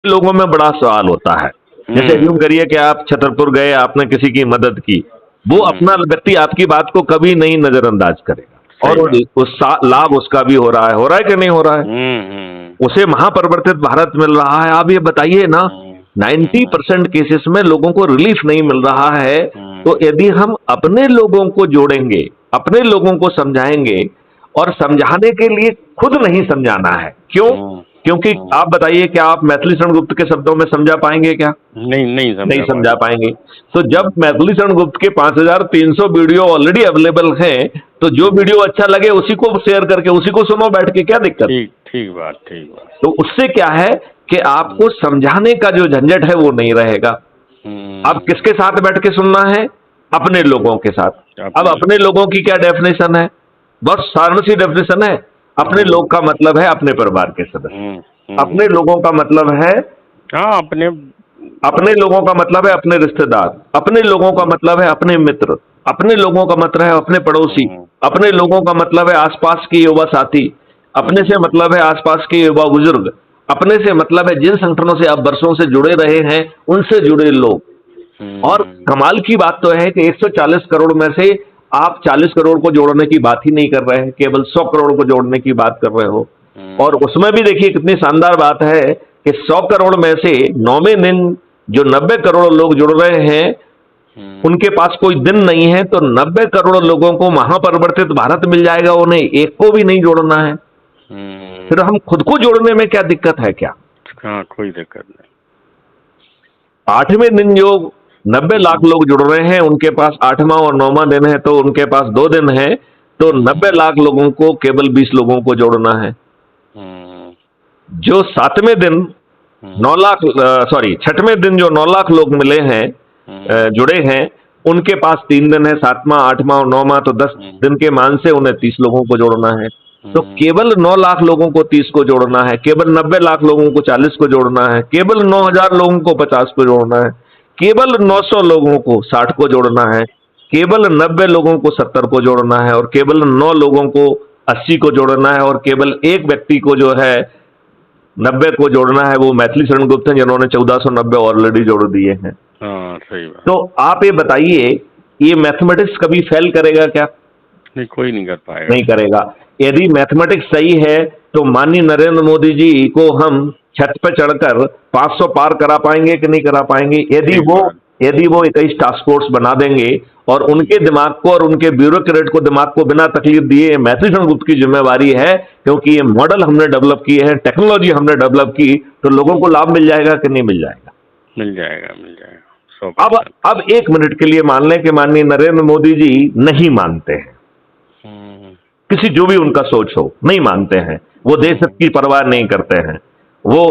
लोगों में बड़ा सवाल होता है। जैसे यूं करिए कि आप छतरपुर गए, आपने किसी की मदद की, वो अपना व्यक्ति आपकी बात को कभी नहीं नजरअंदाज करेगा और लाभ उसका भी हो रहा है कि नहीं हो रहा है? उसे महापरिवर्तित भारत मिल रहा है। आप ये बताइए ना, 90% केसेस में लोगों को रिलीफ नहीं मिल रहा है। तो यदि हम अपने लोगों को जोड़ेंगे, अपने लोगों को समझाएंगे, और समझाने के लिए खुद नहीं समझाना है, क्यों? क्योंकि आप बताइए, क्या आप मैथिली शरण गुप्त के शब्दों में समझा पाएंगे क्या? नहीं समझा पाएंगे। तो जब मैथिली शरण गुप्त के 5300 वीडियो ऑलरेडी अवेलेबल हैं, तो जो वीडियो अच्छा लगे उसी को शेयर करके उसी को सुनो बैठ के, क्या दिक्कत? ठीक बात। तो उससे क्या है कि आपको समझाने का जो झंझट है वो नहीं रहेगा। अब किसके साथ बैठ के सुनना है? अपने लोगों के साथ। अब अपने लोगों की क्या डेफिनेशन है? बहुत साधारण सी डेफिनेशन है। अपने लोग का मतलब है अपने परिवार के सदस्य। अपने लोगों का मतलब है, हाँ, अपने लोगों का मतलब है अपने रिश्तेदार, अपने लोगों का मतलब है अपने मित्र, अपने लोगों का मतलब है अपने पड़ोसी, अपने लोगों का मतलब है आसपास के युवा साथी, अपने से मतलब है आसपास के युवा बुजुर्ग, अपने से मतलब है जिन संगठनों से आप वर्षों से जुड़े रहे हैं उनसे जुड़े लोग। और कमाल की बात तो है कि 140 करोड़ में से आप 40 करोड़ को जोड़ने की बात ही नहीं कर रहे हैं, केवल 100 करोड़ को जोड़ने की बात कर रहे हो। और उसमें भी देखिए कितनी शानदार बात है कि 100 करोड़ में से 9वें दिन जो 90 करोड़ लोग जुड़ रहे हैं, उनके पास कोई दिन नहीं है, तो 90 करोड़ लोगों को महापरिवर्तित भारत मिल जाएगा, उन्हें एक को भी नहीं जोड़ना है। फिर हम खुद को जोड़ने में क्या दिक्कत है क्या? हाँ, कोई दिक्कत नहीं। 8वें दिन जो 90 लाख लोग जुड़ रहे हैं, उनके पास 8वां और 9वां दिन है, तो उनके पास 2 दिन है, तो 90 लाख लोगों को केवल 20 लोगों को जोड़ना है। जो 7वें दिन 9 लाख, सॉरी 6वें दिन जो 9 लाख लोग मिले हैं, जुड़े हैं, उनके पास 3 दिन है, 7वां 8वां और 9वां, तो 10 दिन के मान से उन्हें 30 लोगों को जोड़ना है। तो केवल 9 लाख लोगों को 30 को जोड़ना है, केवल 90 लाख लोगों को 40 को जोड़ना है, केवल 9000 लोगों को 50 को जोड़ना है, केवल 900 लोगों को 60 को जोड़ना है, केवल 90 लोगों को 70 को जोड़ना है, और केवल 9 लोगों को 80 को जोड़ना है, और केवल एक व्यक्ति को जो है 90 को जोड़ना है, वो मैथिली शरण गुप्त हैं, जिन्होंने 1490 ऑलरेडी जोड़ दिए हैं। हाँ, सही बात। तो आप ये बताइए, ये मैथमेटिक्स कभी फेल करेगा क्या? नहीं, कोई नहीं कर पाएगा। नहीं करेगा। यदि मैथमेटिक्स सही है तो माननीय नरेंद्र मोदी जी को हम छत पर चढ़कर 500 पार करा पाएंगे कि नहीं करा पाएंगे? यदि वो 21 टास्क फोर्स बना देंगे और उनके दिमाग को और उनके ब्यूरोक्रेट को दिमाग को बिना तकलीफ दिए, मैथिली शरण गुप्त की जिम्मेवारी है, क्योंकि ये मॉडल हमने डेवलप किए हैं, टेक्नोलॉजी हमने डेवलप की, तो लोगों को लाभ मिल जाएगा कि नहीं मिल जाएगा? मिल जाएगा। अब 1 मिनट के लिए मान लें कि माननीय नरेंद्र मोदी जी नहीं मानते हैं, किसी जो भी उनका सोच हो, नहीं मानते हैं, वो देश की परवाह नहीं करते हैं, वो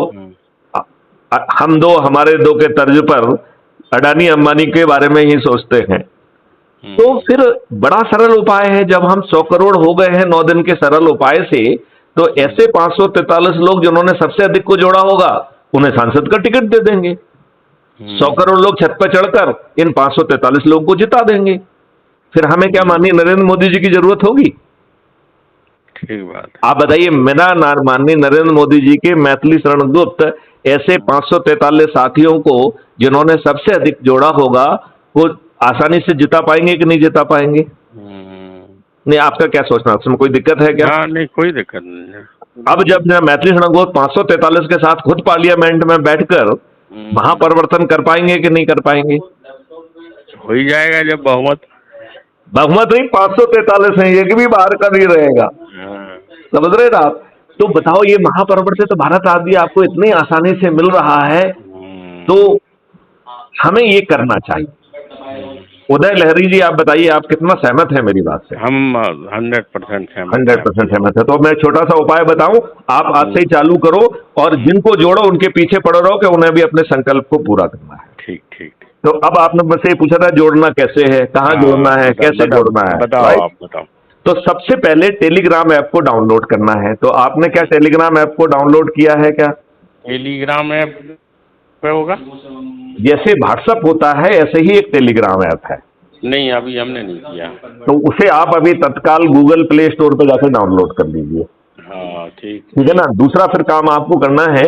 हम दो हमारे दो के तर्ज पर अडानी अंबानी के बारे में ही सोचते हैं। तो फिर बड़ा सरल उपाय है, जब हम 100 करोड़ हो गए हैं 9 दिन के सरल उपाय से, तो ऐसे 543 लोग जिन्होंने सबसे अधिक को जोड़ा होगा, उन्हें सांसद का टिकट दे देंगे। 100 करोड़ लोग छत पर चढ़कर इन 543 लोगों को जिता देंगे। फिर हमें क्या माननीय नरेंद्र मोदी जी की जरूरत होगी? ठीक बात। आप बताइए, मेरा माननीय नरेंद्र मोदी जी के मैथिली शरण गुप्त ऐसे 543 साथियों को जिन्होंने सबसे अधिक जोड़ा होगा, वो आसानी से जिता पाएंगे कि नहीं जिता पाएंगे? नहीं, आपका क्या सोचना, उसमें कोई दिक्कत है क्या? हाँ, नहीं, कोई दिक्कत नहीं है। अब जब मैथिली शरण गुप्त 543 के साथ खुद पार्लियामेंट में बैठकर महापरिवर्तन कर पाएंगे कि नहीं कर पाएंगे? हो ही जाएगा जब बहुमत नहीं, 543 है, एक भी बाहर का नहीं रहेगा। समझ रहे ना आप? तो बताओ, ये महापरिवर्तित भारत आदि आपको इतनी आसानी से मिल रहा है, तो हमें ये करना चाहिए। उदय लहरी जी, आप बताइए, आप कितना सहमत हैं मेरी बात से? हम 100% सहमत। 100% सहमत है। तो मैं छोटा सा उपाय बताऊं, आप आज से ही चालू करो, और जिनको जोड़ो उनके पीछे पड़े रहो कि उन्हें भी अपने संकल्प को पूरा करना है। ठीक। तो अब आपने मुझसे पूछा था जोड़ना कैसे है, कहाँ जोड़ना है, कैसे जोड़ना है, बताओ। तो सबसे पहले टेलीग्राम ऐप को डाउनलोड करना है। तो आपने क्या टेलीग्राम ऐप को डाउनलोड किया है क्या? टेलीग्राम ऐप पे होगा? जैसे व्हाट्सएप होता है ऐसे ही एक टेलीग्राम ऐप है। नहीं, अभी हमने नहीं किया। तो उसे आप अभी तत्काल गूगल प्ले स्टोर पर जाकर डाउनलोड कर लीजिए। हाँ, ठीक है ना। दूसरा फिर काम आपको करना है